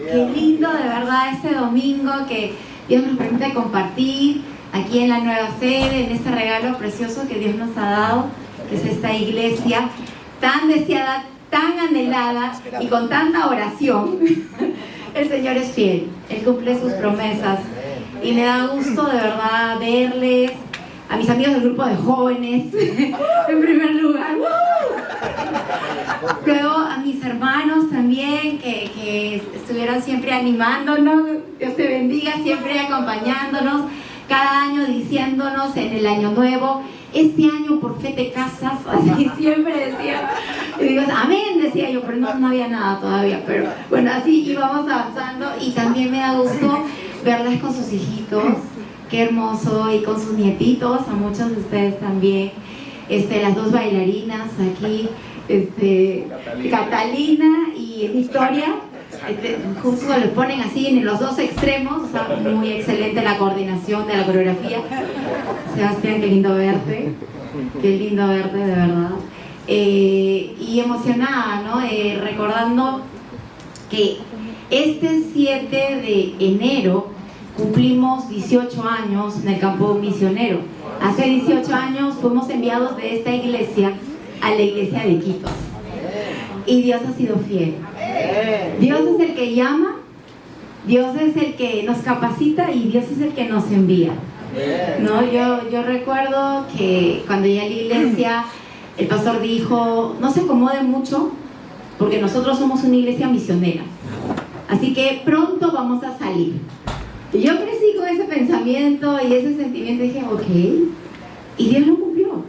Qué lindo de verdad este domingo que Dios nos permite compartir aquí en la nueva sede, en este regalo precioso que Dios nos ha dado, que es esta iglesia tan deseada, tan anhelada y con tanta oración. El Señor es fiel, Él cumple sus promesas y me da gusto de verdad verles, a mis amigos del grupo de jóvenes, en primer lugar, luego a mis hermanos también que estuvieron siempre animándonos, Dios te bendiga, siempre acompañándonos, cada año diciéndonos en el año nuevo, este año por fe te casas, así siempre decía, y digo, amén, decía yo, pero no había nada todavía, pero bueno, así íbamos avanzando y también me da gusto verlas con sus hijitos, qué hermoso, y con sus nietitos, a muchos de ustedes también, las dos bailarinas aquí, Catalina y Victoria, justo le ponen así en los dos extremos, o sea, muy excelente la coordinación de la coreografía. Sebastián, qué lindo verte de verdad, y emocionada, ¿no? Recordando que este 7 de enero cumplimos 18 años en el campo misionero. Hace 18 años fuimos enviados de esta iglesia a la iglesia de Iquitos. Y Dios ha sido fiel. Dios es el que llama, Dios es el que nos capacita y Dios es el que nos envía. ¿No? Yo recuerdo que cuando llegué a la iglesia, el pastor dijo, no se acomode mucho, porque nosotros somos una iglesia misionera. Así que pronto vamos a salir. Y yo crecí con ese pensamiento y ese sentimiento y dije, ok, y Dios lo cumplió,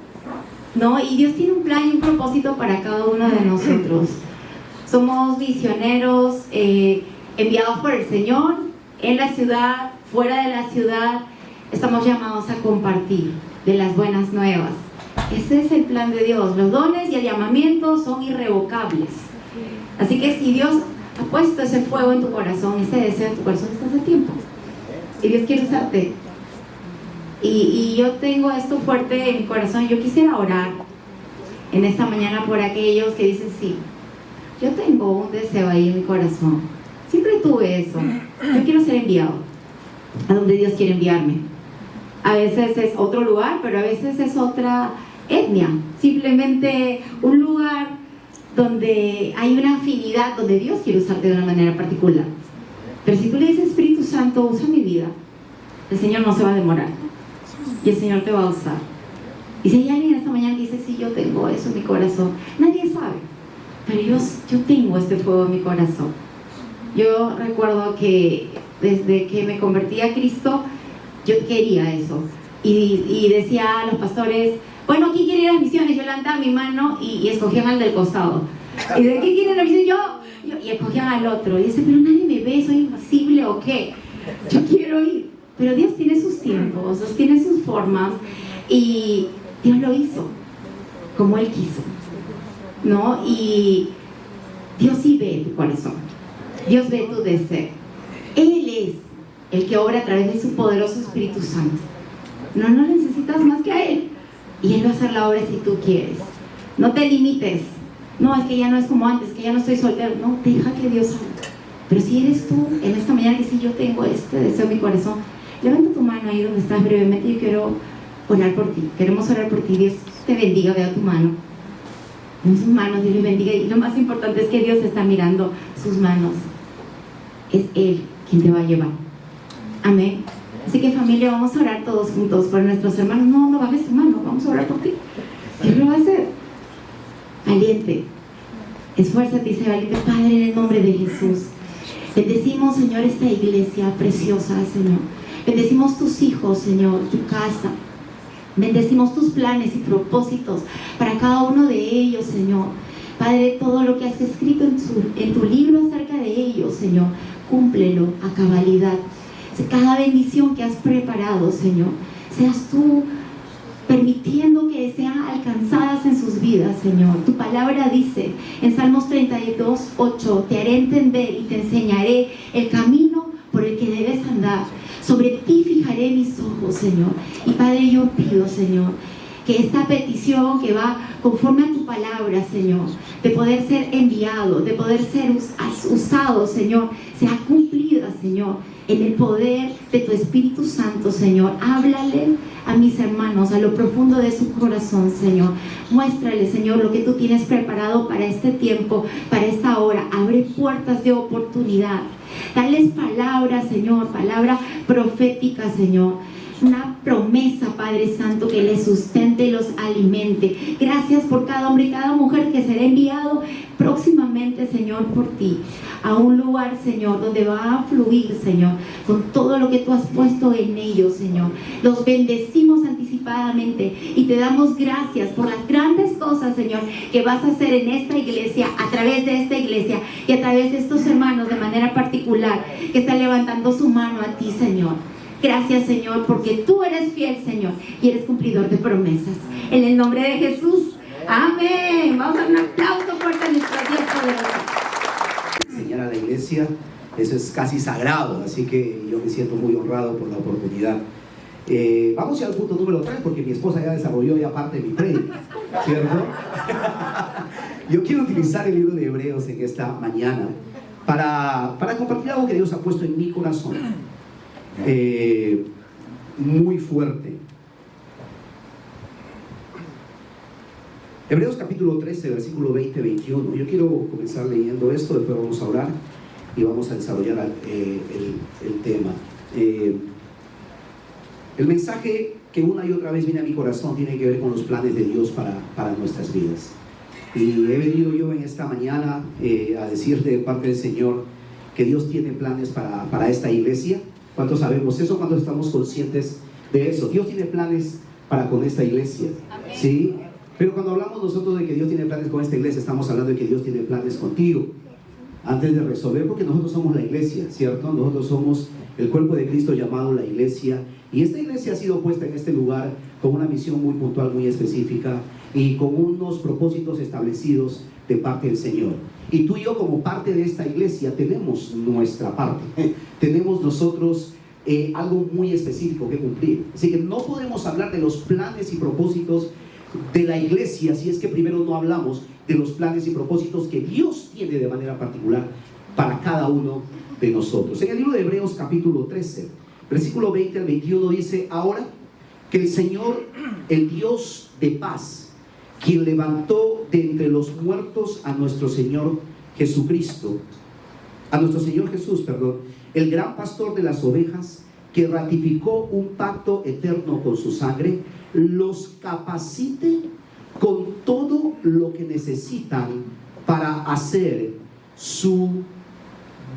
¿no? Y Dios tiene un plan y un propósito para cada uno de nosotros. Somos misioneros enviados por el Señor en la ciudad, fuera de la ciudad. Estamos llamados a compartir de las buenas nuevas. Ese es el plan de Dios. Los dones y el llamamiento son irrevocables. Así que si Dios ha puesto ese fuego en tu corazón, ese deseo en tu corazón, estás a tiempo. Y Dios quiere usarte. Y yo tengo esto fuerte en mi corazón. Yo quisiera orar en esta mañana por aquellos que dicen, sí, yo tengo un deseo ahí en mi corazón. Siempre tuve eso. Yo quiero ser enviado a donde Dios quiere enviarme. A veces es otro lugar, pero a veces es otra etnia. Simplemente un lugar donde hay una afinidad, donde Dios quiere usarte de una manera particular. Pero si tú le dices, Espíritu Santo, usa mi vida, el Señor no se va a demorar y el Señor te va a usar. Y si hay alguien esta mañana que dice, sí, yo tengo eso en mi corazón, nadie sabe, pero yo tengo este fuego en mi corazón. Yo recuerdo que desde que me convertí a Cristo, yo quería eso y decía a los pastores, bueno, ¿quién quiere ir a las misiones? Yo levantaba mi mano y escogían al del costado. ¿Y de qué quieren la misión? Yo, y escogían al otro. Y dice, pero nadie me ve, soy invisible o qué. Yo quiero ir. Pero Dios tiene sus tiempos, Dios tiene sus formas. Y Dios lo hizo como Él quiso, ¿no? Y Dios sí ve tu corazón. Dios ve tu deseo. Él es el que obra a través de su poderoso Espíritu Santo. No necesitas más que a Él. Y Él va a hacer la obra si tú quieres. No te limites. No, es que ya no es como antes, que ya no estoy soltero. No, deja que Dios haga. Pero si eres tú, en esta mañana que sí, yo tengo este deseo en mi corazón, levanta tu mano ahí donde estás brevemente. Yo quiero orar por ti. Queremos orar por ti. Dios te bendiga, vea tu mano. En sus manos, Dios le bendiga. Y lo más importante es que Dios está mirando sus manos. Es Él quien te va a llevar. Amén. Así que, familia, vamos a orar todos juntos por nuestros hermanos. No bajes tu mano, vamos a orar por ti. Dios lo va a hacer. Valiente, esfuérzate y sé valiente. Padre, en el nombre de Jesús, bendecimos, Señor, esta iglesia preciosa, Señor. Bendecimos tus hijos, Señor, tu casa. Bendecimos tus planes y propósitos para cada uno de ellos, Señor. Padre, todo lo que has escrito en tu libro acerca de ellos, Señor, cúmplelo a cabalidad. Cada bendición que has preparado, Señor, seas tú permitiendo que sean alcanzadas en sus vidas, Señor. Tu palabra dice en Salmos 32:8, te haré entender y te enseñaré el camino por el que debes andar. Sobre ti fijaré mis ojos, Señor. Y Padre, yo pido, Señor, que esta petición que va conforme a tu palabra, Señor, de poder ser enviado, de poder ser usado, Señor, sea cumplida, Señor, en el poder de tu Espíritu Santo, Señor. Háblale a mis hermanos, a lo profundo de su corazón, Señor. Muéstrale, Señor, lo que tú tienes preparado para este tiempo, para esta hora. Abre puertas de oportunidad. Dales palabra, Señor, palabra profética, Señor. Una promesa, Padre Santo, que les sustente y los alimente. Gracias por cada hombre y cada mujer que será enviado próximamente, Señor, por ti, a un lugar, Señor, donde va a fluir, Señor, con todo lo que tú has puesto en ellos, Señor. Los bendecimos anticipadamente y te damos gracias por las grandes cosas, Señor, que vas a hacer en esta iglesia, a través de esta iglesia y a través de estos hermanos de manera particular que están levantando su mano a ti, Señor. Gracias, Señor, porque tú eres fiel, Señor, y eres cumplidor de promesas. En el nombre de Jesús, amén. Vamos a dar un aplauso fuerte a nuestro Dios poderoso. Enseñar a la iglesia, eso es casi sagrado, así que yo me siento muy honrado por la oportunidad. Vamos ya al punto número 3, porque mi esposa ya desarrolló ya parte de mi prédica, ¿cierto? Yo quiero utilizar el libro de Hebreos en esta mañana para compartir algo que Dios ha puesto en mi corazón. Muy fuerte. Hebreos capítulo 13, versículo 20-21. Yo quiero comenzar leyendo esto, después vamos a orar y vamos a desarrollar el tema. El mensaje que una y otra vez viene a mi corazón tiene que ver con los planes de Dios para nuestras vidas. Y he venido yo en esta mañana a decirte de parte del Señor que Dios tiene planes para esta iglesia. ¿Cuántos sabemos eso? ¿Cuántos estamos conscientes de eso? Dios tiene planes para con esta iglesia. Amén. ¿Sí? Pero cuando hablamos nosotros de que Dios tiene planes con esta iglesia, estamos hablando de que Dios tiene planes contigo. Antes de resolver, porque nosotros somos la iglesia, ¿cierto? Nosotros somos el cuerpo de Cristo llamado la iglesia. Y esta iglesia ha sido puesta en este lugar con una misión muy puntual, muy específica y con unos propósitos establecidos de parte del Señor. Y tú y yo, como parte de esta iglesia, tenemos nuestra parte. Tenemos nosotros algo muy específico que cumplir. Así que no podemos hablar de los planes y propósitos de la iglesia si es que primero no hablamos de los planes y propósitos que Dios tiene de manera particular para cada uno de nosotros. En el libro de Hebreos capítulo 13, versículo 20 al 21 dice: ahora que el Señor, el Dios de paz, quien levantó de entre los muertos a nuestro Señor Jesucristo, a nuestro Señor Jesús, el gran pastor de las ovejas, que ratificó un pacto eterno con su sangre, los capacite con todo lo que necesitan para hacer su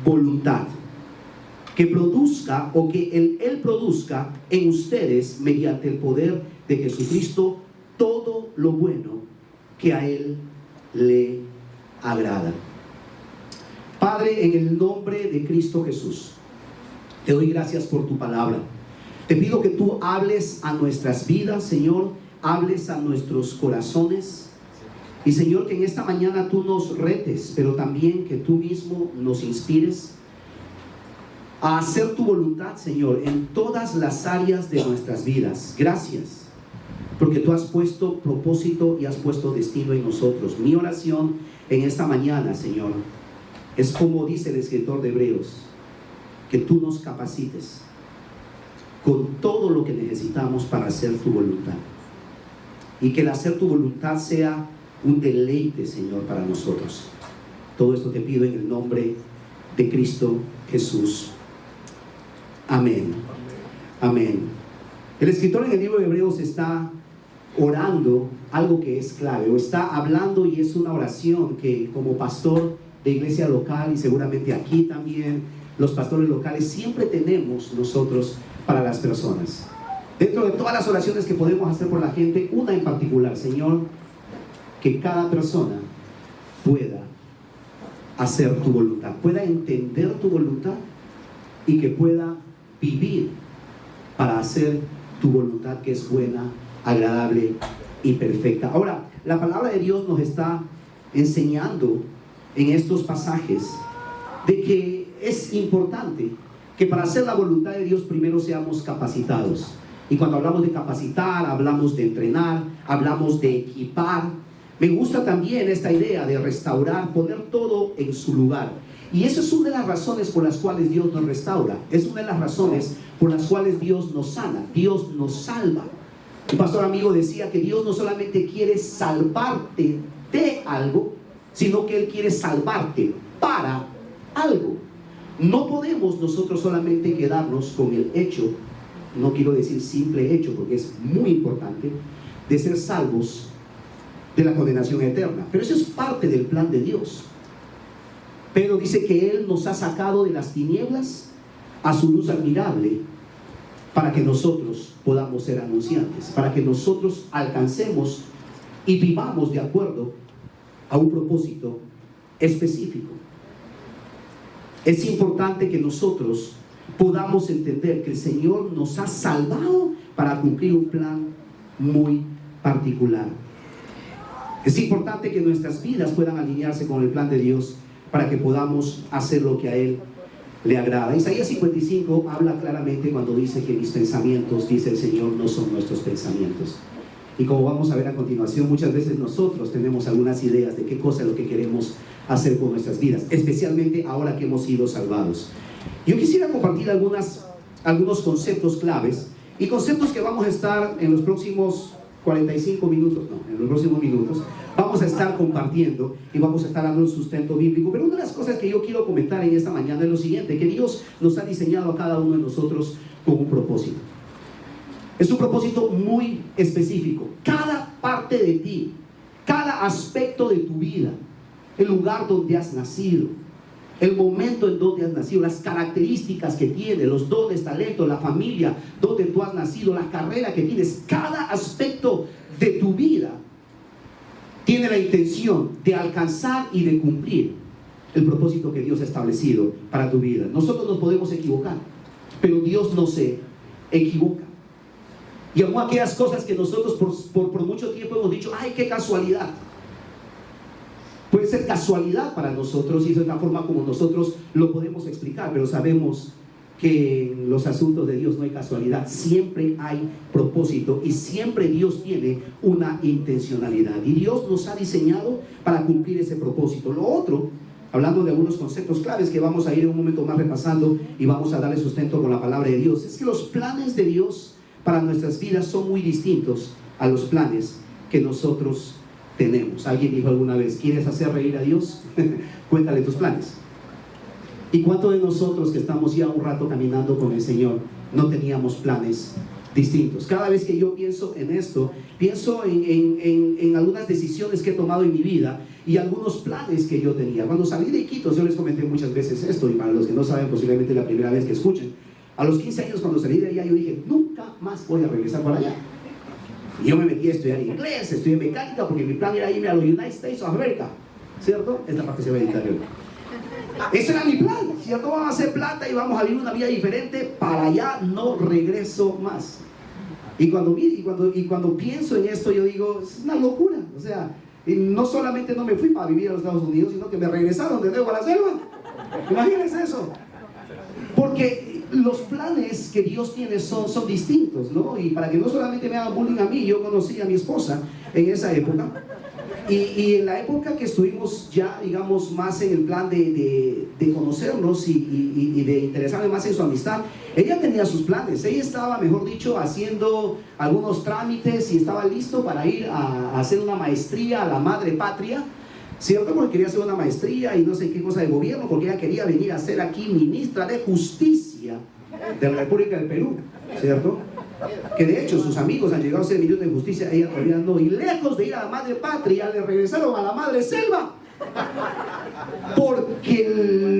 voluntad, que produzca o que Él produzca en ustedes, mediante el poder de Jesucristo, todo lo bueno que a Él le agrada. Padre, en el nombre de Cristo Jesús, te doy gracias por tu palabra. Te pido que tú hables a nuestras vidas, Señor, hables a nuestros corazones. Y Señor, que en esta mañana tú nos retes, pero también que tú mismo nos inspires a hacer tu voluntad, Señor, en todas las áreas de nuestras vidas. Gracias, porque tú has puesto propósito y has puesto destino en nosotros. Mi oración en esta mañana, Señor, es como dice el escritor de Hebreos, que tú nos capacites con todo lo que necesitamos para hacer tu voluntad. Y que el hacer tu voluntad sea un deleite, Señor, para nosotros. Todo esto te pido en el nombre de Cristo Jesús. Amén. Amén. El escritor en el libro de Hebreos está orando algo que es clave, o está hablando, y es una oración que como pastor de iglesia local, y seguramente aquí también los pastores locales siempre tenemos nosotros para las personas. Dentro de todas las oraciones que podemos hacer por la gente, una en particular: Señor, que cada persona pueda hacer tu voluntad, pueda entender tu voluntad y que pueda vivir para hacer tu voluntad, que es buena, agradable y perfecta. Ahora, la palabra de Dios nos está enseñando en estos pasajes de que es importante que para hacer la voluntad de Dios primero seamos capacitados. Y cuando hablamos de capacitar, hablamos de entrenar, hablamos de equipar. Me gusta también esta idea de restaurar, poner todo en su lugar. Y esa es una de las razones por las cuales Dios nos restaura. Es una de las razones por las cuales Dios nos sana, Dios nos salva. Un pastor amigo decía que Dios no solamente quiere salvarte de algo, sino que Él quiere salvarte para algo. No podemos nosotros solamente quedarnos con el hecho, no quiero decir simple hecho porque es muy importante, de ser salvos de la condenación eterna. Pero eso es parte del plan de Dios. Pedro dice que Él nos ha sacado de las tinieblas a su luz admirable para que nosotros podamos ser anunciantes, para que nosotros alcancemos y vivamos de acuerdo a un propósito específico. Es importante que nosotros podamos entender que el Señor nos ha salvado para cumplir un plan muy particular. Es importante que nuestras vidas puedan alinearse con el plan de Dios para que podamos hacer lo que a Él le agrada. Isaías 55 habla claramente cuando dice que mis pensamientos, dice el Señor, no son nuestros pensamientos. Y como vamos a ver a continuación, muchas veces nosotros tenemos algunas ideas de qué cosa es lo que queremos hacer con nuestras vidas, especialmente ahora que hemos sido salvados. Yo quisiera compartir algunos conceptos claves y conceptos que vamos a estar en los próximos 45 minutos, en los próximos minutos, vamos a estar compartiendo y vamos a estar dando un sustento bíblico. Pero una de las cosas que yo quiero comentar en esta mañana es lo siguiente, que Dios nos ha diseñado a cada uno de nosotros con un propósito. Es un propósito muy específico. Cada parte de ti, cada aspecto de tu vida, el lugar donde has nacido, el momento en donde has nacido, las características que tienes, los dones, talentos, la familia donde tú has nacido, la carrera que tienes, cada aspecto de tu vida tiene la intención de alcanzar y de cumplir el propósito que Dios ha establecido para tu vida. Nosotros nos podemos equivocar, pero Dios no se equivoca. Y aún aquellas cosas que nosotros por mucho tiempo hemos dicho, ¡ay, qué casualidad! Puede ser casualidad para nosotros y es la forma como nosotros lo podemos explicar, pero sabemos que en los asuntos de Dios no hay casualidad, siempre hay propósito y siempre Dios tiene una intencionalidad y Dios nos ha diseñado para cumplir ese propósito. Lo otro, hablando de algunos conceptos claves que vamos a ir en un momento más repasando y vamos a darle sustento con la palabra de Dios, es que los planes de Dios para nuestras vidas son muy distintos a los planes que nosotros tenemos. Alguien dijo alguna vez, ¿quieres hacer reír a Dios? Cuéntale tus planes. ¿Y cuántos de nosotros que estamos ya un rato caminando con el Señor no teníamos planes distintos? Cada vez que yo pienso en esto, pienso en algunas decisiones que he tomado en mi vida y algunos planes que yo tenía. Cuando salí de Iquitos, yo les comenté muchas veces esto, y para los que no saben, posiblemente la primera vez que escuchen, a los 15 años cuando salí de allá, yo dije, nunca más voy a regresar para allá. Y yo me metí a estudiar inglés, estudié mecánica, porque mi plan era irme a los United States of America, ¿cierto? Esta parte se va a editar. Ese era mi plan, ¿cierto? Vamos a hacer plata y vamos a vivir una vida diferente, para allá no regreso más. Y cuando pienso en esto, yo digo, es una locura. O sea, no solamente no me fui para vivir a los Estados Unidos, sino que me regresaron de nuevo a la selva. Imagínense eso. Porque los planes que Dios tiene son distintos, ¿no? Y para que no solamente me hagan bullying a mí, yo conocí a mi esposa en esa época. Y en la época que estuvimos ya, digamos, más en el plan de conocernos y de interesarme más en su amistad, ella tenía sus planes. Ella estaba, mejor dicho, haciendo algunos trámites y estaba listo para ir a hacer una maestría a la madre patria, ¿cierto? Porque quería hacer una maestría y no sé qué cosa de gobierno, porque ella quería venir a ser aquí ministra de Justicia de la República del Perú, ¿cierto? Que de hecho sus amigos han llegado a ser ministros de Justicia, ella todavía no, y lejos de ir a la madre patria, le regresaron a la madre selva, porque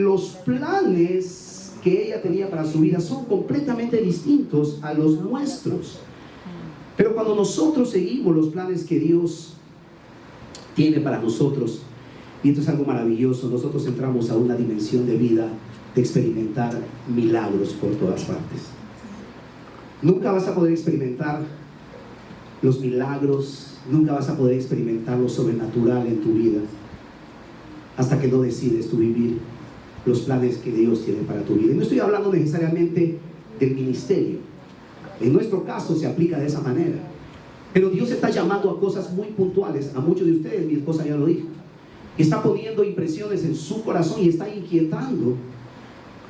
los planes que ella tenía para su vida son completamente distintos a los nuestros. Pero cuando nosotros seguimos los planes que Dios tiene para nosotros, y esto es algo maravilloso, nosotros entramos a una dimensión de vida de experimentar milagros por todas partes. Nunca vas a poder experimentar los milagros, nunca vas a poder experimentar lo sobrenatural en tu vida hasta que no decides tú vivir los planes que Dios tiene para tu vida. Y no estoy hablando necesariamente del ministerio, En nuestro caso se aplica de esa manera. Pero Dios está llamando a cosas muy puntuales. A muchos de ustedes, mi esposa ya lo dijo, está poniendo impresiones en su corazón y está inquietando.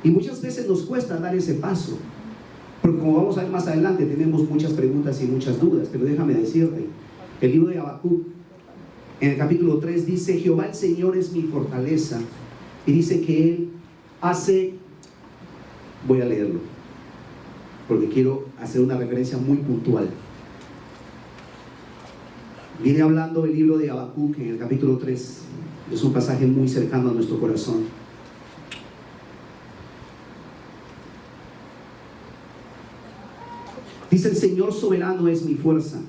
Y muchas veces nos cuesta dar ese paso. Porque como vamos a ver más adelante, tenemos muchas preguntas y muchas dudas. Pero déjame decirte, el libro de Habacuc, en el capítulo 3 dice: Jehová el Señor es mi fortaleza. Y dice que Él hace, voy a leerlo, porque quiero hacer una referencia muy puntual. Viene hablando el libro de Habacuc en el capítulo 3. Es un pasaje muy cercano a nuestro corazón. Dice: el Señor soberano es mi fuerza,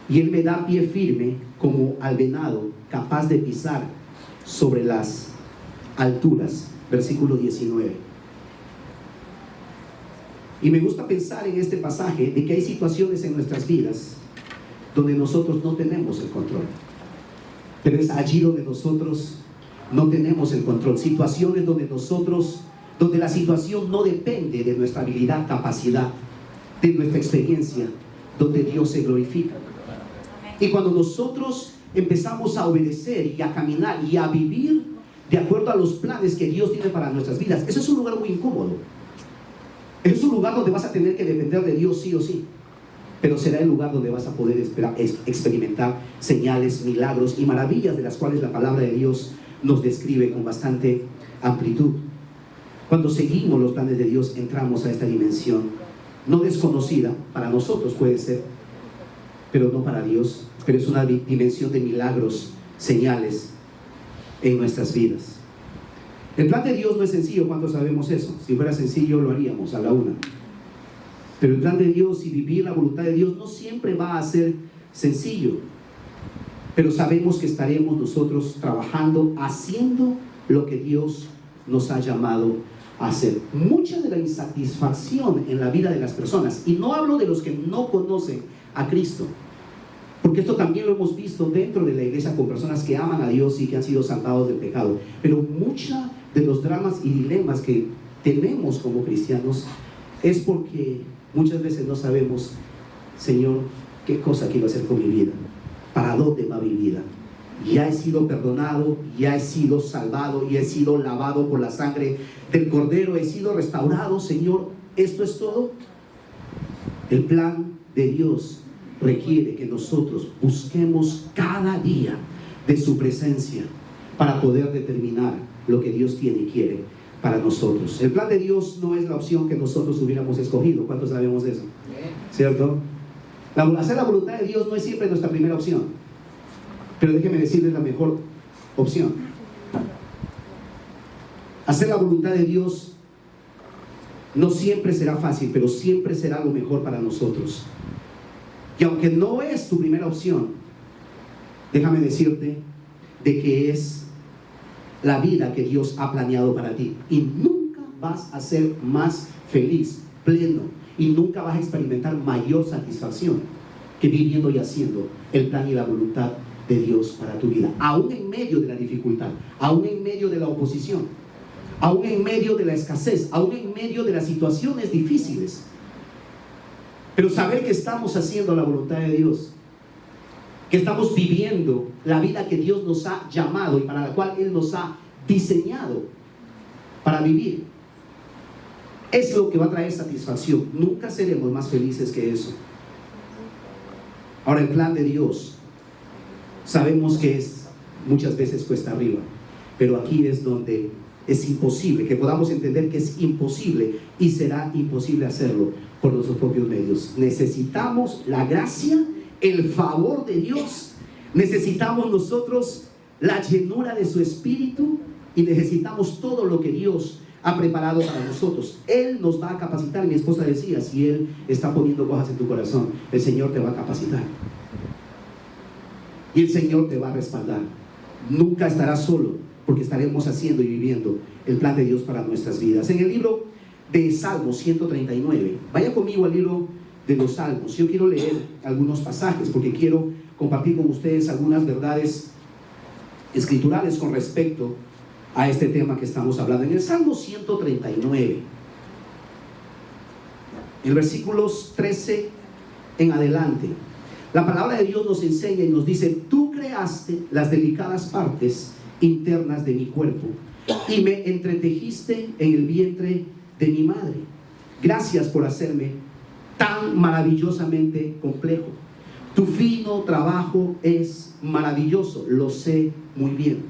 y Él me da pie firme como al venado, capaz de pisar sobre las alturas. Versículo 19. Y me gusta pensar en este pasaje de que hay situaciones en nuestras vidas donde nosotros no tenemos el control, pero es allí donde nosotros no tenemos el control. Situaciones donde la situación no depende de nuestra habilidad, capacidad, de nuestra experiencia, donde Dios se glorifica. Y cuando nosotros empezamos a obedecer y a caminar y a vivir de acuerdo a los planes que Dios tiene para nuestras vidas, eso es un lugar muy incómodo. Es un lugar donde vas a tener que depender de Dios sí o sí, pero será el lugar donde vas a poder experimentar señales, milagros y maravillas de las cuales la palabra de Dios nos describe con bastante amplitud. Cuando seguimos los planes de Dios, entramos a esta dimensión no desconocida, para nosotros puede ser, pero no para Dios, pero es una dimensión de milagros, señales en nuestras vidas. El plan de Dios no es sencillo. ¿Cuántos sabemos eso? Si fuera sencillo lo haríamos a la una. Pero el plan de Dios y vivir la voluntad de Dios no siempre va a ser sencillo, pero sabemos que estaremos nosotros trabajando, haciendo lo que Dios nos ha llamado a hacer. Mucha de la insatisfacción en la vida de las personas, y no hablo de los que no conocen a Cristo, porque esto también lo hemos visto dentro de la iglesia con personas que aman a Dios y que han sido salvados del pecado, pero mucha de los dramas y dilemas que tenemos como cristianos es porque muchas veces no sabemos: Señor, ¿qué cosa quiero hacer con mi vida? ¿Para dónde va mi vida? Ya he sido perdonado, ya he sido salvado, ya he sido lavado por la sangre del Cordero, he sido restaurado, Señor, ¿esto es todo? El plan de Dios requiere que nosotros busquemos cada día de su presencia para poder determinar lo que Dios tiene y quiere para nosotros. El plan de Dios no es la opción que nosotros hubiéramos escogido. ¿Cuántos sabemos eso? ¿Cierto? Hacer la voluntad de Dios no es siempre nuestra primera opción, pero déjeme decirles la mejor opción. Hacer la voluntad de Dios no siempre será fácil, pero siempre será lo mejor para nosotros. Y aunque no es tu primera opción, déjame decirte de que es la vida que Dios ha planeado para ti, y nunca vas a ser más feliz, pleno, y nunca vas a experimentar mayor satisfacción que viviendo y haciendo el plan y la voluntad de Dios para tu vida, aún en medio de la dificultad, aún en medio de la oposición, aún en medio de la escasez, aún en medio de las situaciones difíciles. Pero saber que estamos haciendo la voluntad de Dios, que estamos viviendo la vida que Dios nos ha llamado y para la cual Él nos ha diseñado para vivir, es lo que va a traer satisfacción. Nunca seremos más felices que eso. Ahora, el plan de Dios sabemos que es muchas veces cuesta arriba, pero aquí es donde es imposible, que podamos entender que es imposible y será imposible hacerlo por nuestros propios medios. Necesitamos la gracia, el favor de Dios, necesitamos nosotros la llenura de su Espíritu y necesitamos todo lo que Dios ha preparado para nosotros. Él nos va a capacitar. Mi esposa decía: si Él está poniendo cosas en tu corazón, el Señor te va a capacitar y el Señor te va a respaldar. Nunca estarás solo, porque estaremos haciendo y viviendo el plan de Dios para nuestras vidas. En el libro de Salmos 139, vaya conmigo al libro de los Salmos. Yo quiero leer algunos pasajes porque quiero compartir con ustedes algunas verdades escriturales con respecto a este tema que estamos hablando. En el Salmo 139, en versículos 13 en adelante, la palabra de Dios nos enseña y nos dice: tú creaste las delicadas partes internas de mi cuerpo y me entretejiste en el vientre de mi madre. Gracias por hacerme tan maravillosamente complejo. Tu fino trabajo es maravilloso, lo sé muy bien.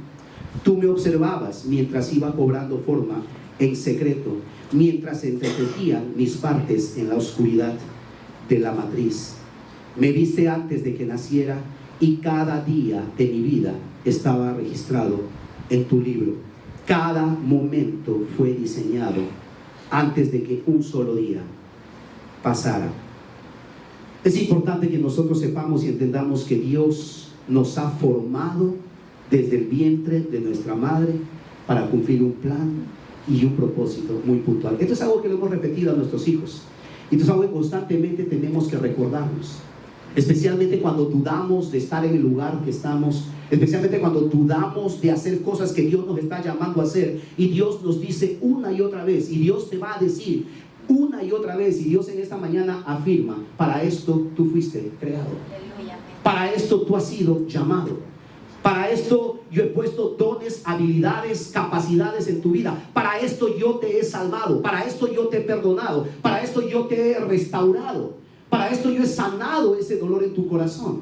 Tú me observabas mientras iba cobrando forma en secreto, mientras entretejían mis partes en la oscuridad de la matriz. Me viste antes de que naciera y cada día de mi vida estaba registrado en tu libro. Cada momento fue diseñado antes de que un solo día pasara. Es importante que nosotros sepamos y entendamos que Dios nos ha formado desde el vientre de nuestra madre para cumplir un plan y un propósito muy puntual. Esto es algo que le hemos repetido a nuestros hijos. Y esto es algo que constantemente tenemos que recordarnos. Especialmente cuando dudamos de estar en el lugar que estamos, especialmente cuando dudamos de hacer cosas que Dios nos está llamando a hacer, y Dios nos dice una y otra vez, y Dios te va a decir una y otra vez, y Dios en esta mañana afirma: para esto tú fuiste creado, para esto tú has sido llamado, para esto yo he puesto dones, habilidades, capacidades en tu vida, para esto yo te he salvado, para esto yo te he perdonado, para esto yo te he restaurado, para esto yo he sanado ese dolor en tu corazón,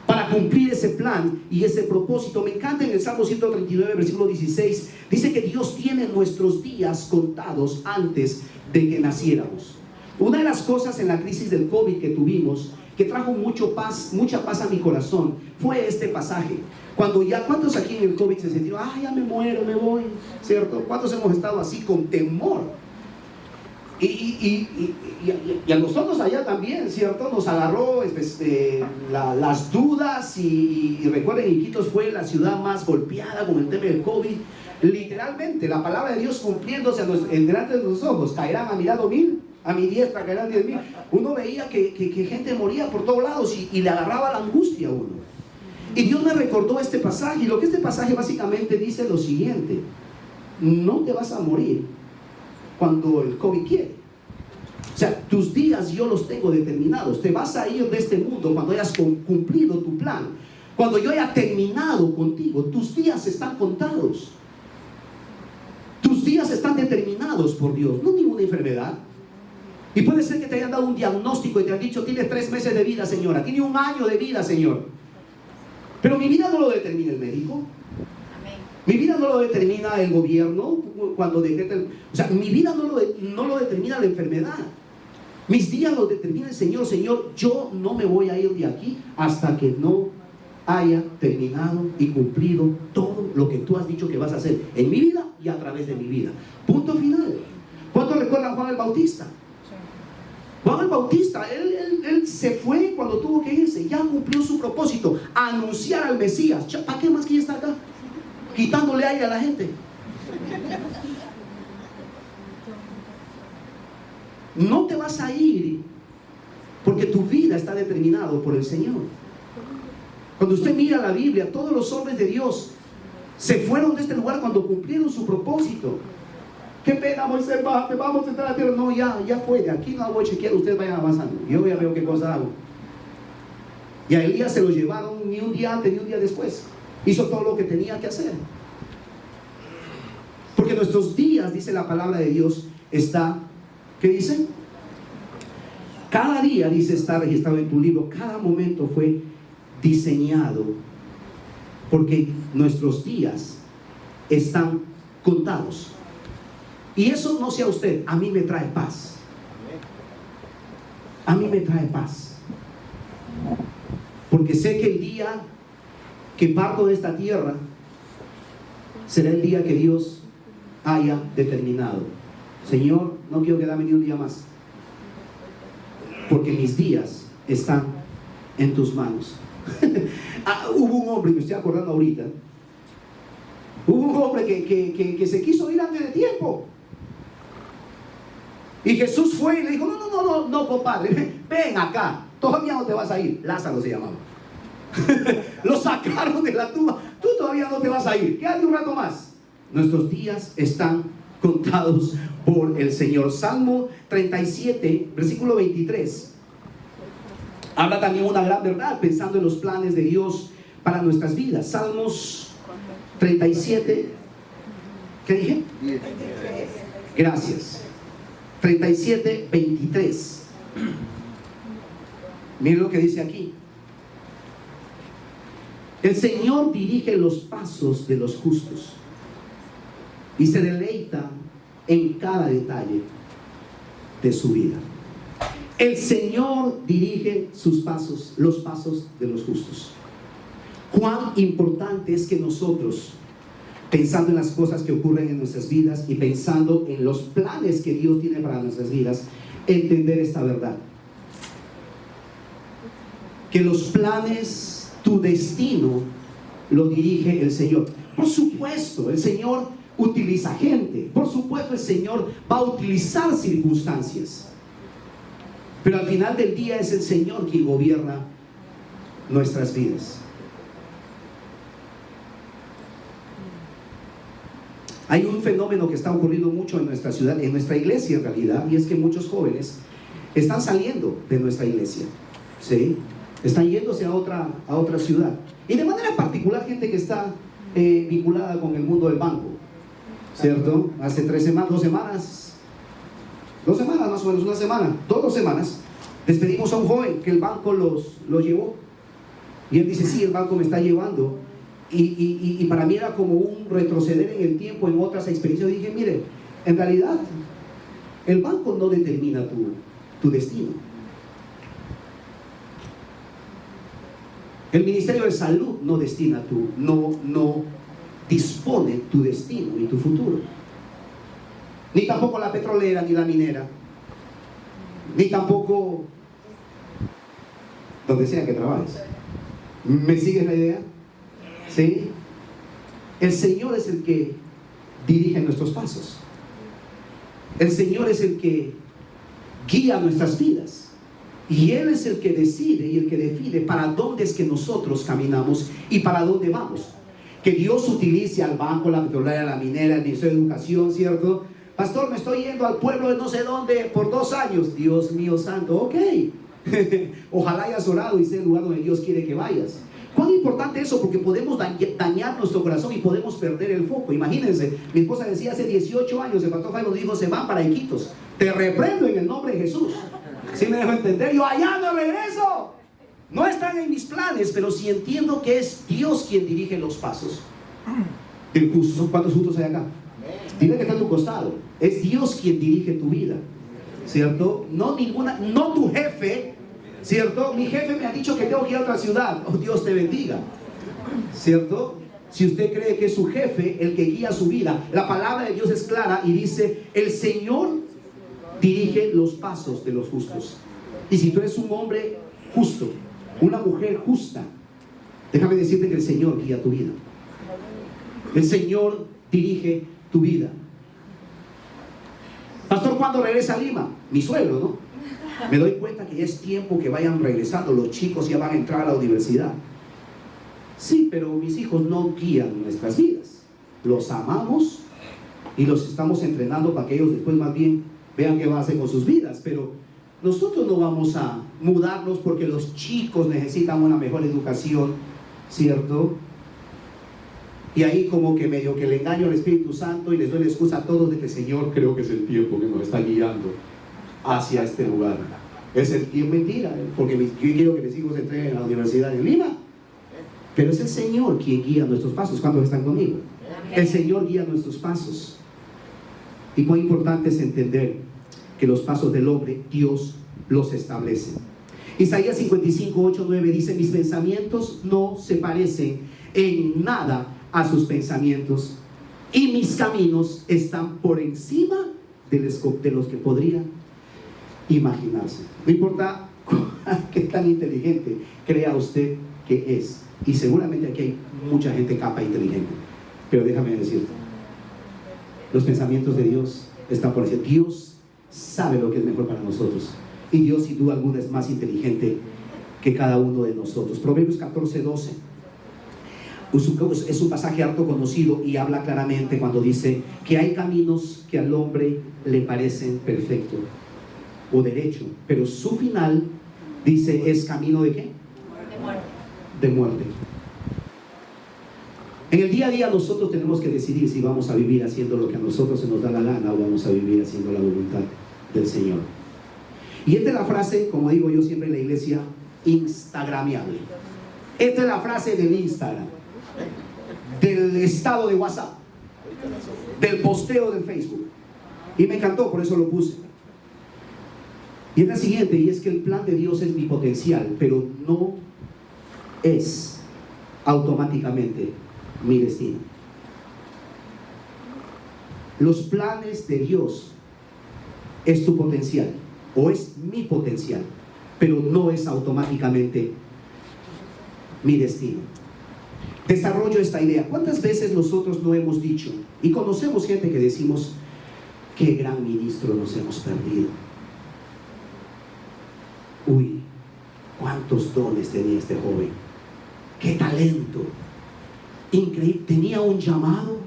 para cumplir ese plan y ese propósito. Me encanta en el Salmo 139, versículo 16, dice que Dios tiene nuestros días contados antes de que naciéramos. Una de las cosas en la crisis del COVID que tuvimos, que trajo mucha paz a mi corazón, fue este pasaje. Cuando ya, ¿cuántos aquí en el COVID se sintieron: ay, ya me muero, me voy? ¿Cierto? ¿Cuántos hemos estado así con temor? Y a nosotros allá también, ¿cierto? Nos agarró las dudas y recuerden, Iquitos fue la ciudad más golpeada con el tema del COVID. Literalmente, la palabra de Dios cumpliéndose en delante de los ojos: caerán a mi lado 1000, a mi diestra caerán 10,000. Uno veía que gente moría por todos lados y le agarraba la angustia a uno. Y Dios me recordó este pasaje, y lo que este pasaje básicamente dice es lo siguiente: no te vas a morir cuando el COVID quiere. O sea, tus días yo los tengo determinados. Te vas a ir de este mundo cuando hayas cumplido tu plan, cuando yo haya terminado contigo. Tus días están contados, tus días están determinados por Dios, no ninguna enfermedad. Y puede ser que te hayan dado un diagnóstico y te han dicho: tienes 3 meses de vida, señora, tiene 1 año de vida, señor. Pero mi vida no lo determina el médico. Mi vida no lo determina el gobierno cuando decreta o sea, mi vida no lo determina la enfermedad. Mis días lo determina el Señor. Señor, yo no me voy a ir de aquí hasta que no haya terminado y cumplido todo lo que tú has dicho que vas a hacer en mi vida y a través de mi vida. Punto final. ¿Cuántos recuerdan a Juan el Bautista? Juan el Bautista, él se fue cuando tuvo que irse. Ya cumplió su propósito: anunciar al Mesías. ¿Para qué más quiere estar acá? Quitándole aire a la gente. No te vas a ir porque tu vida está determinado por el Señor. Cuando usted mira la Biblia, todos los hombres de Dios se fueron de este lugar cuando cumplieron su propósito. Qué pena, Moisés, bájate, vamos a entrar a la tierra. No, ya fue, de aquí no voy a chequear, ustedes vayan avanzando, yo ya veo qué cosa hago. Y a Elías se lo llevaron ni un día antes ni un día después. Hizo todo lo que tenía que hacer. Porque nuestros días, dice la palabra de Dios, está, ¿qué dice? Cada día, dice, está registrado en tu libro. Cada momento fue diseñado, porque nuestros días están contados. Y eso, no sea usted, a mí me trae paz. A mí me trae paz. Porque sé que el día que parto de esta tierra será el día que Dios haya determinado. Señor, no quiero quedarme ni un día más, porque mis días están en tus manos. Hubo un hombre, me estoy acordando ahorita, hubo un hombre que se quiso ir antes de tiempo, y Jesús fue y le dijo: no, compadre, ven acá, todavía no te vas a ir. Lázaro se llamaba. Lo sacaron de la tumba. Tú todavía no te vas a ir, quédate un rato más. Nuestros días están contados por el Señor. Salmo 37, versículo 23. Habla también una gran verdad, pensando en los planes de Dios para nuestras vidas. Salmos 37, ¿qué dije? 23. Gracias. 37, 23. Miren lo que dice aquí. El Señor dirige los pasos de los justos y se deleita en cada detalle de su vida. El Señor dirige sus pasos, los pasos de los justos. Cuán importante es que nosotros, pensando en las cosas que ocurren en nuestras vidas y pensando en los planes que Dios tiene para nuestras vidas, entender esta verdad. Que los planes, tu destino, lo dirige el Señor. Por supuesto, el Señor utiliza gente. Por supuesto, el Señor va a utilizar circunstancias. Pero al final del día es el Señor quien gobierna nuestras vidas. Hay un fenómeno que está ocurriendo mucho en nuestra ciudad, en nuestra iglesia en realidad, y es que muchos jóvenes están saliendo de nuestra iglesia, ¿sí? Están yéndose a otra ciudad. Y de manera particular gente que está vinculada con el mundo del banco, ¿cierto? Hace 2 semanas más o menos, una semana, 2 semanas, despedimos a un joven que el banco los llevó. Y él dice, sí, el banco me está llevando. Y para mí era como un retroceder en el tiempo, en otras experiencias. Yo dije, mire, en realidad el banco no determina tu destino. El Ministerio de Salud no destina no dispone tu destino y tu futuro. Ni tampoco la petrolera ni la minera, ni tampoco donde sea que trabajes. ¿Me sigues la idea? ¿Sí? El Señor es el que dirige nuestros pasos. El Señor es el que guía nuestras vidas. Y Él es el que decide y el que define para dónde es que nosotros caminamos y para dónde vamos. Que Dios utilice al banco, la petrolera, la minera, el Ministerio de Educación, ¿cierto? Pastor, me estoy yendo al pueblo de no sé dónde por 2 años. Dios mío santo, ok. Ojalá hayas orado y sea el lugar donde Dios quiere que vayas. ¿Cuán importante eso? Porque podemos dañar nuestro corazón y podemos perder el foco. Imagínense, mi esposa decía hace 18 años, el pastor Jairo dijo, se van para Iquitos. Te reprendo en el nombre de Jesús. ¿Sí me dejo entender? Yo allá no regreso. No están en mis planes, pero si entiendo que es Dios quien dirige los pasos. ¿Cuántos justos hay acá? Dile que está a tu costado. Es Dios quien dirige tu vida, ¿cierto? No tu jefe, ¿cierto? Mi jefe me ha dicho que tengo que ir a otra ciudad. Oh, Dios te bendiga, ¿cierto? Si usted cree que es su jefe el que guía su vida, la palabra de Dios es clara y dice, el Señor dirige los pasos de los justos. Y si tú eres un hombre justo, una mujer justa, déjame decirte que el Señor guía tu vida. El Señor dirige tu vida. Pastor, ¿cuándo regresa a Lima? Mi suegro, ¿no? Me doy cuenta que ya es tiempo que vayan regresando. Los chicos ya van a entrar a la universidad. Sí, pero mis hijos no guían nuestras vidas. Los amamos y los estamos entrenando para que ellos después más bien vean qué va a hacer con sus vidas. Pero nosotros no vamos a mudarnos porque los chicos necesitan una mejor educación, ¿cierto? Y ahí como que medio que le engaño al Espíritu Santo y les doy la excusa a todos de que Señor, creo que es el tiempo que nos está guiando hacia este lugar. Es el tiempo, mentira, porque yo quiero que mis hijos entren a la universidad en Lima. Pero es el Señor quien guía nuestros pasos. ¿Cuántos están conmigo? El Señor guía nuestros pasos. Y cuán importante es entender que los pasos del hombre, Dios los establece. Isaías 55, 8, 9 dice, mis pensamientos no se parecen en nada a sus pensamientos, y mis caminos están por encima de los que podrían imaginarse. No importa qué tan inteligente crea usted que es, y seguramente aquí hay mucha gente capa inteligente, pero déjame decirte, los pensamientos de Dios están por encima. Dios sabe lo que es mejor para nosotros, y Dios sin duda alguna es más inteligente que cada uno de nosotros. Proverbios 14, 12. Es un pasaje harto conocido y habla claramente cuando dice que hay caminos que al hombre le parecen perfectos o derecho, pero su final, dice, es camino ¿de qué? De muerte. De muerte. En el día a día nosotros tenemos que decidir si vamos a vivir haciendo lo que a nosotros se nos da la gana o vamos a vivir haciendo la voluntad del Señor. Y esta es la frase, como digo yo siempre en la iglesia, instagramiable. Esta es la frase del Instagram, del estado de WhatsApp, del posteo del Facebook. Y me encantó, por eso lo puse. Y es la siguiente, y es que el plan de Dios es mi potencial, pero no es automáticamente mi destino. Los planes de Dios es tu potencial, o es mi potencial, pero no es automáticamente mi destino. Desarrollo esta idea. ¿Cuántas veces nosotros no hemos dicho, y conocemos gente que decimos, qué gran ministro nos hemos perdido? Uy, cuántos dones tenía este joven, qué talento, increíble, tenía un llamado.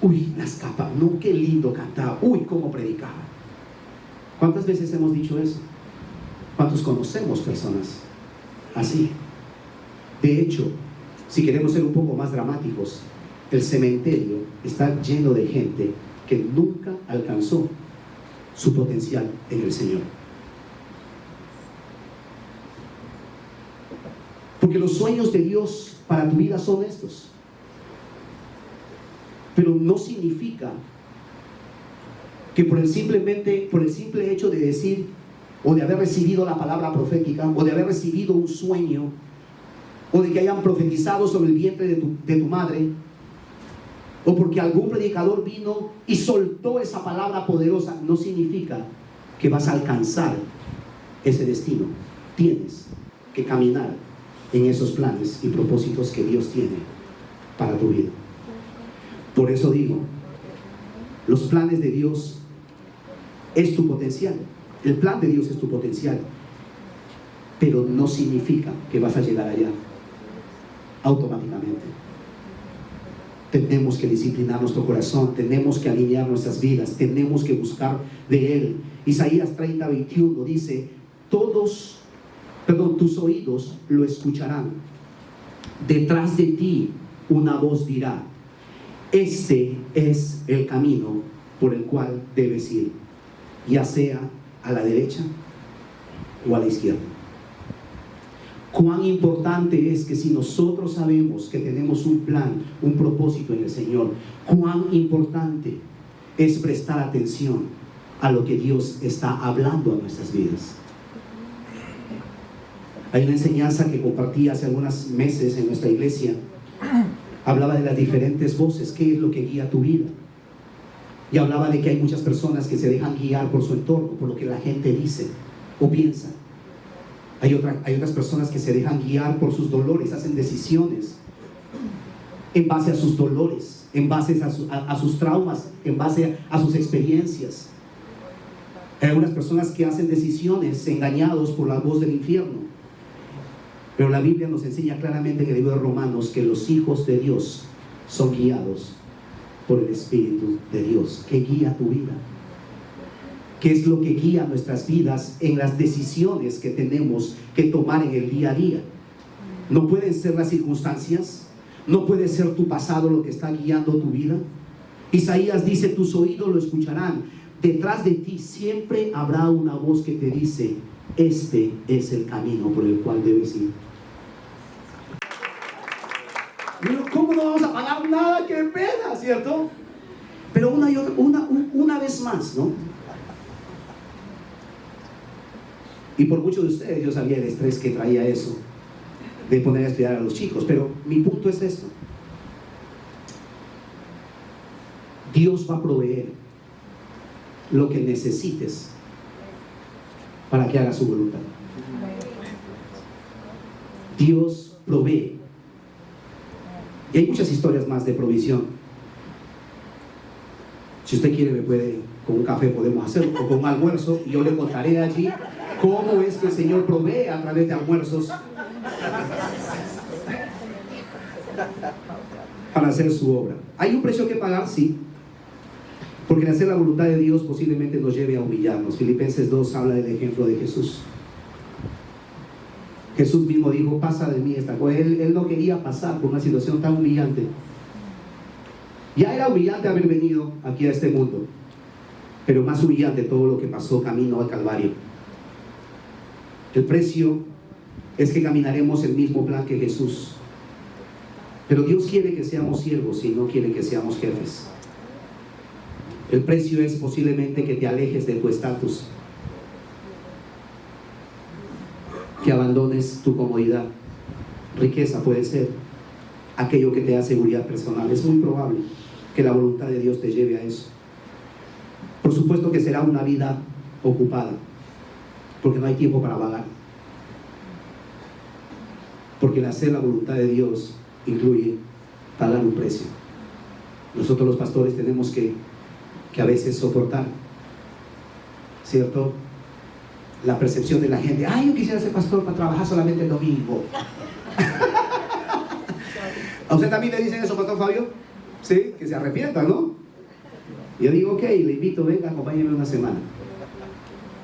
Uy, las capas, no, qué lindo cantaba, uy, cómo predicaba. ¿Cuántas veces hemos dicho eso? ¿Cuántos conocemos personas así? De hecho, si queremos ser un poco más dramáticos, el cementerio está lleno de gente que nunca alcanzó su potencial en el Señor. Porque los sueños de Dios para tu vida son estos. Pero no significa que por el simple hecho de decir, o de haber recibido la palabra profética, o de haber recibido un sueño, o de que hayan profetizado sobre el vientre de tu madre, o porque algún predicador vino y soltó esa palabra poderosa, no significa que vas a alcanzar ese destino. Tienes que caminar en esos planes y propósitos que Dios tiene para tu vida. Por eso digo, los planes de Dios es tu potencial. El plan de Dios es tu potencial, pero no significa que vas a llegar allá automáticamente. Tenemos que disciplinar nuestro corazón, tenemos que alinear nuestras vidas, tenemos que buscar de Él. Isaías 30:21 dice, tus oídos lo escucharán. Detrás de ti una voz dirá, este es el camino por el cual debes ir, ya sea a la derecha o a la izquierda. Cuán importante es que si nosotros sabemos que tenemos un plan, un propósito en el Señor, cuán importante es prestar atención a lo que Dios está hablando a nuestras vidas. Hay una enseñanza que compartí hace algunos meses en nuestra iglesia. Hablaba de las diferentes voces, qué es lo que guía tu vida. Y hablaba de que hay muchas personas que se dejan guiar por su entorno, por lo que la gente dice o piensa. Hay otras personas que se dejan guiar por sus dolores, hacen decisiones en base a sus dolores, en base a sus traumas, en base a sus experiencias. Hay algunas personas que hacen decisiones engañados por la voz del infierno. Pero la Biblia nos enseña claramente en el libro de Romanos que los hijos de Dios son guiados por el Espíritu de Dios. ¿Qué guía tu vida? ¿Qué es lo que guía nuestras vidas en las decisiones que tenemos que tomar en el día a día? No pueden ser las circunstancias, no puede ser tu pasado lo que está guiando tu vida. Isaías dice, tus oídos lo escucharán. Detrás de ti siempre habrá una voz que te dice, este es el camino por el cual debes ir. Pero ¿cómo no vamos a pagar nada? ¡Qué pena!, ¿cierto? Pero una vez más, ¿no? Y por muchos de ustedes yo sabía el estrés que traía eso de poner a estudiar a los chicos, pero mi punto es esto: Dios va a proveer lo que necesites para que haga su voluntad. Dios provee. Y hay muchas historias más de provisión. Si usted quiere, me puede, con un café podemos hacerlo, o con un almuerzo, y yo le contaré allí cómo es que el Señor provee a través de almuerzos. para hacer su obra. ¿Hay un precio que pagar? Sí. Porque el hacer la voluntad de Dios posiblemente nos lleve a humillarnos. Filipenses 2 habla del ejemplo de Jesús. Jesús mismo dijo, pasa de mí esta cosa. Él no quería pasar por una situación tan humillante. Ya era humillante haber venido aquí a este mundo, pero más humillante todo lo que pasó camino al Calvario. El precio es que caminaremos el mismo plan que Jesús. Pero Dios quiere que seamos siervos y no quiere que seamos jefes. El precio es posiblemente que te alejes de tu estatus, que abandones tu comodidad. Riqueza puede ser aquello que te da seguridad personal. Es muy probable que la voluntad de Dios te lleve a eso. Por supuesto que será una vida ocupada, porque no hay tiempo para vagar. Porque el hacer la voluntad de Dios incluye pagar un precio. Nosotros los pastores tenemos que a veces soportar, ¿cierto?, la percepción de la gente. Ay, yo quisiera ser pastor para trabajar solamente el domingo. ¿A usted también le dicen eso, pastor Fabio? Sí, que se arrepienta, ¿no? Yo digo, ok, le invito, venga, acompáñeme una semana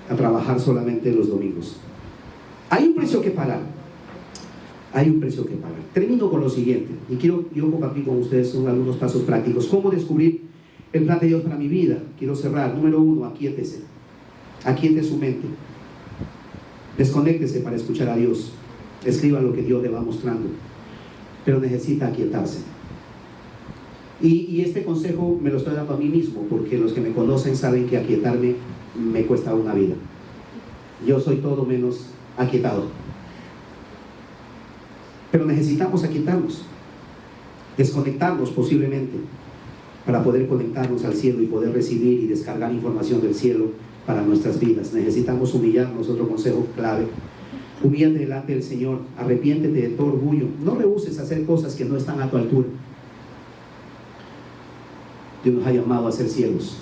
a trabajar solamente los domingos. Hay un precio que pagar. Hay un precio que pagar. Termino con lo siguiente, y quiero yo compartir con ustedes algunos pasos prácticos. ¿Cómo descubrir el plan de Dios para mi vida? Quiero cerrar. Número 1, aquíétese. Aquiete su mente. Desconéctese para escuchar a Dios. Escriba lo que Dios le va mostrando. Pero necesita aquietarse. Y este consejo me lo estoy dando a mí mismo, porque los que me conocen saben que aquietarme me cuesta una vida. Yo soy todo menos aquietado. Pero necesitamos aquietarnos, desconectarnos posiblemente, para poder conectarnos al cielo y poder recibir y descargar información del cielo para nuestras vidas. Necesitamos humillarnos, otro consejo clave. Humíllate delante del Señor, arrepiéntete de todo orgullo. No rehuses hacer cosas que no están a tu altura. Dios nos ha llamado a ser siervos.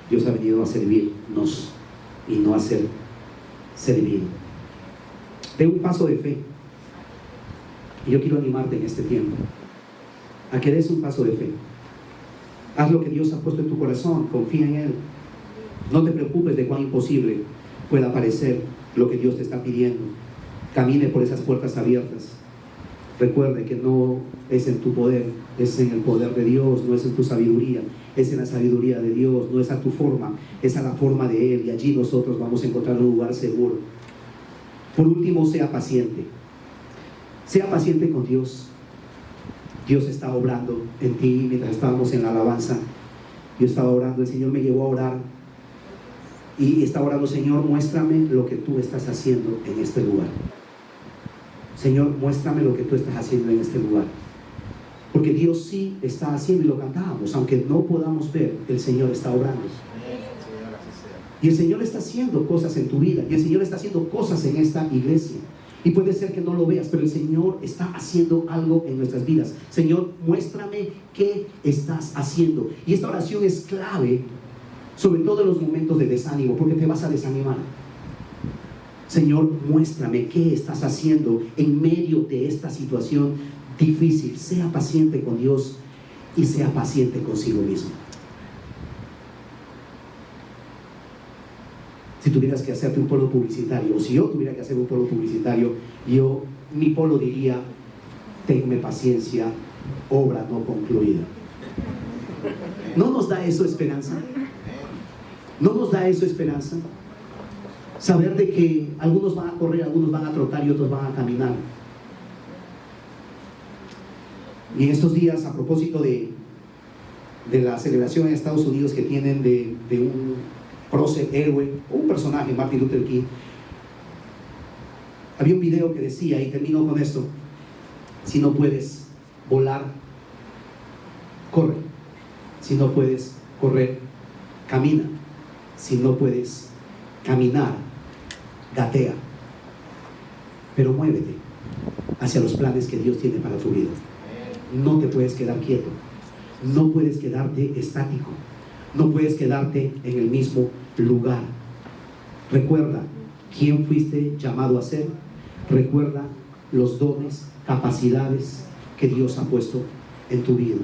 Dios ha venido a servirnos y no a ser servido. De un paso de fe. Y yo quiero animarte en este tiempo a que des un paso de fe. Haz lo que Dios ha puesto en tu corazón, confía en Él. No te preocupes de cuán imposible pueda parecer lo que Dios te está pidiendo. Camine por esas puertas abiertas. Recuerde que no es en tu poder, es en el poder de Dios, no es en tu sabiduría, es en la sabiduría de Dios, no es a tu forma, es a la forma de Él, y allí nosotros vamos a encontrar un lugar seguro. Por último, sea paciente. Sea paciente con Dios. Dios está obrando en ti. Mientras estábamos en la alabanza, yo estaba orando, el Señor me llevó a orar y estaba orando: Señor, muéstrame lo que tú estás haciendo en este lugar. Señor, muéstrame lo que tú estás haciendo en este lugar. Porque Dios sí está haciendo, y lo cantábamos, aunque no podamos ver, el Señor está obrando. Y el Señor está haciendo cosas en tu vida, y el Señor está haciendo cosas en esta iglesia. Y puede ser que no lo veas, pero el Señor está haciendo algo en nuestras vidas. Señor, muéstrame qué estás haciendo. Y esta oración es clave, sobre todo en los momentos de desánimo, porque te vas a desanimar. Señor, muéstrame qué estás haciendo en medio de esta situación difícil. Sea paciente con Dios y sea paciente consigo mismo. Si tuvieras que hacerte un polo publicitario, o si yo tuviera que hacer un polo publicitario, mi polo diría: tenme paciencia, obra no concluida. ¿No nos da eso esperanza? ¿No nos da eso esperanza? Saber de que algunos van a correr, algunos van a trotar y otros van a caminar. Y en estos días, a propósito de la celebración en Estados Unidos que tienen de un prócer, héroe, un personaje, Martin Luther King, había un video que decía, y termino con esto: si no puedes volar, corre. Si no puedes correr, camina. Si no puedes caminar, gatea. Pero muévete hacia los planes que Dios tiene para tu vida. No te puedes quedar quieto. No puedes quedarte estático. No puedes quedarte en el mismo lugar. Recuerda quién fuiste llamado a ser. Recuerda los dones, capacidades que Dios ha puesto en tu vida.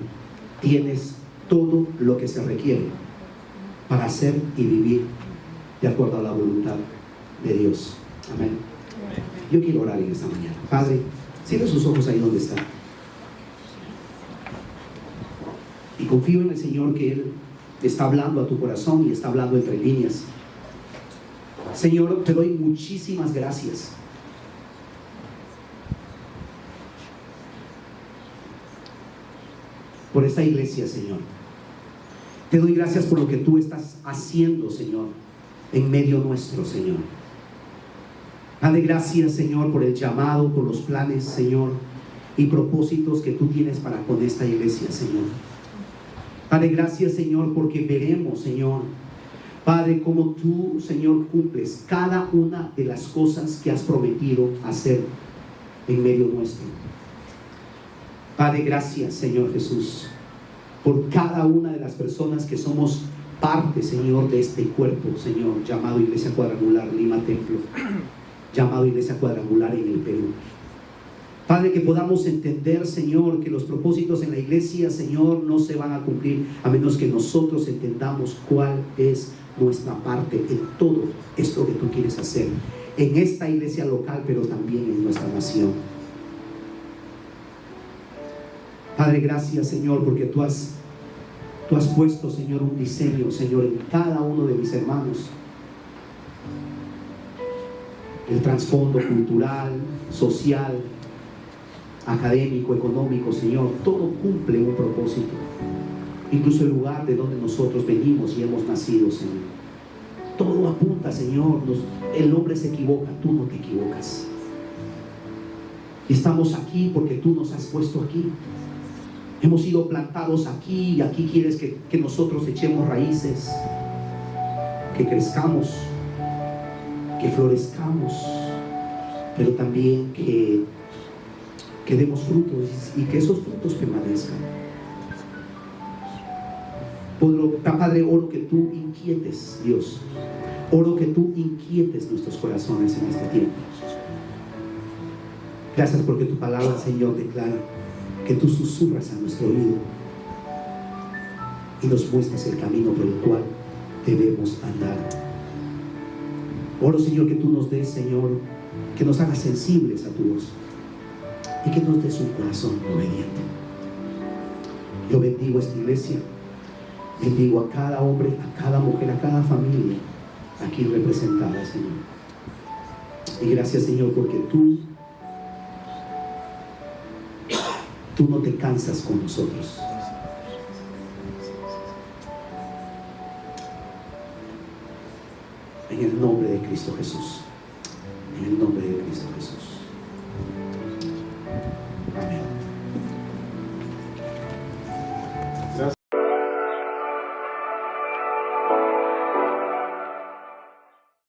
Tienes todo lo que se requiere para hacer y vivir de acuerdo a la voluntad de Dios. Amén. Yo quiero orar en esta mañana. Padre, cierra sus ojos ahí donde está. Y confío en el Señor que Él está hablando a tu corazón y está hablando entre líneas. Señor, te doy muchísimas gracias por esta iglesia, Señor. Te doy gracias por lo que tú estás haciendo, Señor, en medio nuestro, Señor. Dale gracias, Señor, por el llamado, por los planes, Señor, y propósitos que tú tienes para con esta iglesia, Señor. Dale gracias, Señor, porque veremos, Señor, Padre, cómo tú, Señor, cumples cada una de las cosas que has prometido hacer en medio nuestro. Padre, gracias, Señor Jesús, por cada una de las personas que somos parte, Señor, de este cuerpo, Señor, llamado Iglesia Cuadrangular Lima Templo, llamado Iglesia Cuadrangular en el Perú. Padre, que podamos entender, Señor, que los propósitos en la iglesia, Señor, no se van a cumplir a menos que nosotros entendamos cuál es nuestra parte en todo esto que tú quieres hacer en esta iglesia local, pero también en nuestra nación. Padre, gracias, Señor, porque tú has puesto, Señor, un diseño, Señor, en cada uno de mis hermanos. El trasfondo cultural, social, académico, económico, Señor, todo cumple un propósito. Incluso el lugar de donde nosotros venimos y hemos nacido, Señor. Todo apunta, Señor. El hombre se equivoca, tú no te equivocas. Y estamos aquí porque tú nos has puesto aquí. Hemos sido plantados aquí y aquí quieres que nosotros echemos raíces, que crezcamos, que florezcamos, pero también que demos frutos y que esos frutos permanezcan. Padre, oro que tú inquietes, Dios, oro que tú inquietes nuestros corazones en este tiempo. Gracias porque tu palabra, Señor, declara que tú susurras a nuestro oído y nos muestras el camino por el cual debemos andar. Oro, Señor, que tú nos des, Señor, que nos hagas sensibles a tu voz y que nos des un corazón obediente. Yo bendigo esta iglesia, bendigo a cada hombre, a cada mujer, a cada familia aquí representada, Señor. Y gracias, Señor, porque tú no te cansas con nosotros. En el nombre de Cristo Jesús. En el nombre de Cristo